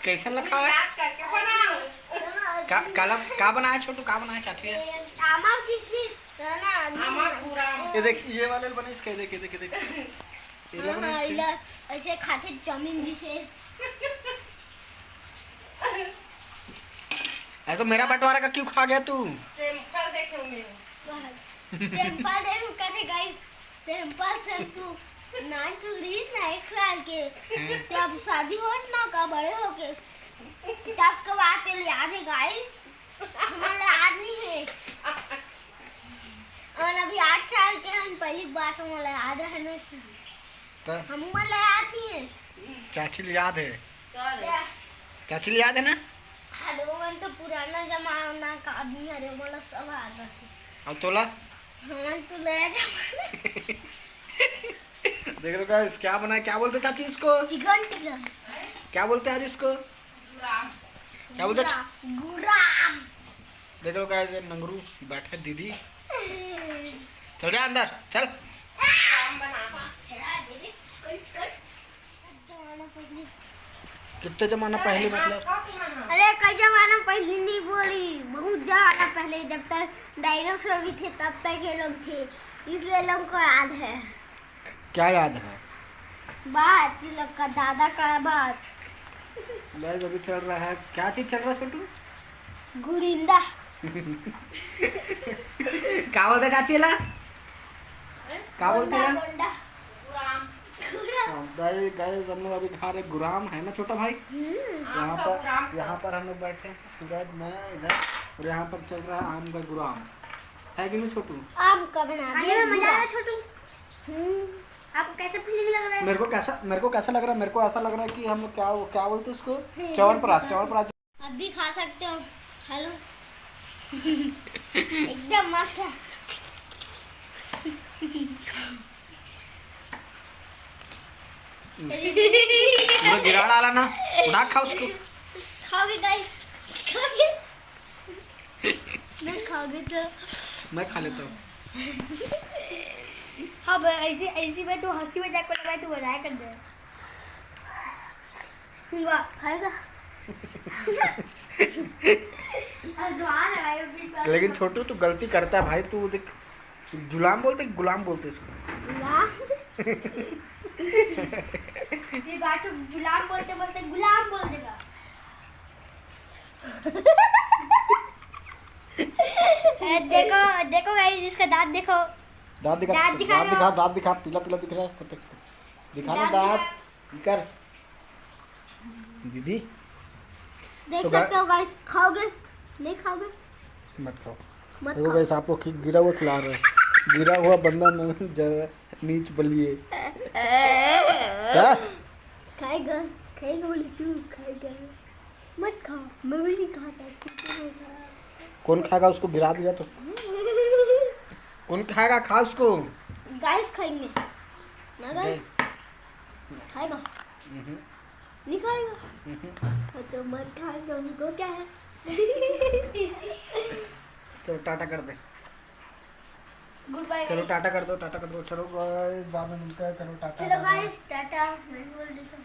कैसा लगा है? का बनाया छोटू, का बनाया चाची? ये देख, ये वाले बने इसके, देख ये देख ये देख, ये बने इसके ऐसे खाते जमीन जिसे। अरे तो मेरा बंटवारा का क्यों खा गया तू? सिंपल देखो मेरे, सिंपल देखो करे गाइस, सिंपल शैम्पू ना चुरीस ना 1 साल के तब शादी होस ना का बड़े हो के तब के बात याद है गाइस, हमारे याद नहीं है। और अभी 8 साल के हम पहली बात हमारे याद रहने चाहिए, हम वाला याद नहीं है। चाची याद है, चाची याद है ना? अरे वो तो पुराना जमाना का आदमी, अरे वाला सब आ गया। अब तोला हम तो नया जमाना। देख लो गाइस क्या बना है, क्या बोलते चाची इसको? चिकन टिक्का। क्या बोलते हैं आज इसको? क्या बोलते? गुराम। देख लो गाइस ये नंगरू बैठे दीदी, चल जा अंदर चल। कितने जमाना पहले मतलब? अरे कई जमाना पहले नहीं बोली, बहुत जमाना पहले, जब तक डायनासोर भी थे तब तक ये लोग थे, इसलिए लोग को याद है। क्या याद है? बात ये लोग का दादा का बात। गाइस अभी चल रहा है, क्या चीज चल रहा है छोटू? गुरिंदा। क्या बोलते चाची ला? क्या बोलते हैं? गाइस गाइस हम लोग अभी खा रहे गुराम, है ना छोटा भाई? यहाँ पर हम लोग बैठे हैं, सूरज मैं इधर, और यहाँ पर चल रहा है आम का गुराम, है कि नहीं छोटू? आम का बना दिया, मजा आ रहा है छोटू। आपको कैसा फीलिंग लग रहा है? मेरे को कैसा लग रहा है? मेरे को ऐसा लग रहा है कि हम लोग क्या बोलते हैं उसको, च्यवनप्राश। अब भी खा सकते हो, हेलो। एकदम मस्त है। पूरा गिरा डाला ना, उड़ा खा उसको। खाओगे गाइस? खाओगे? मैं खाओगे तो मैं खा लेता हूँ। हाँ ऐसी में तू हंसी मजाक को लगाए तू बनाया कर दे। वाह खाएगा। लेकिन छोटू तू गलती करता है भाई, तू देख जुलाम बोलते गुलाम बोलते इसको। ये बात तो गुलाम बोलते बोलते गुलाम बोल देगा। देखो देखो गाइस इसका दांत देखो, दांत दिखा, दांत दिखा, पीला पीला दिख रहा है सब, दिखा ना दांत कर दीदी। देख सकते हो गाइस, खाओगे? नहीं खाओगे? मत खाओ। देखो गाइस आपको गिरा हुआ खिला रहे हैं, गिरा हुआ बंदा जरा नीच बलिए। क्या खाएगा? खाएगा बोले चुप, खाएगा मत खाओ, मैं भी नहीं खाता। कौन खाएगा उसको? गिरा दिया तो कौन खाएगा? खा उसको। गाइस खाएंगे ना गाइस? खाएगा? नहीं खाएगा? तो मत खाएगा, उनको क्या है। चलो टाटा कर दे, गुड बाय। चलो टाटा कर दो, चलो गाइस बाद में मिलते हैं, चलो टाटा। चलो गाइस टाटा, मैं बोल देता हूँ।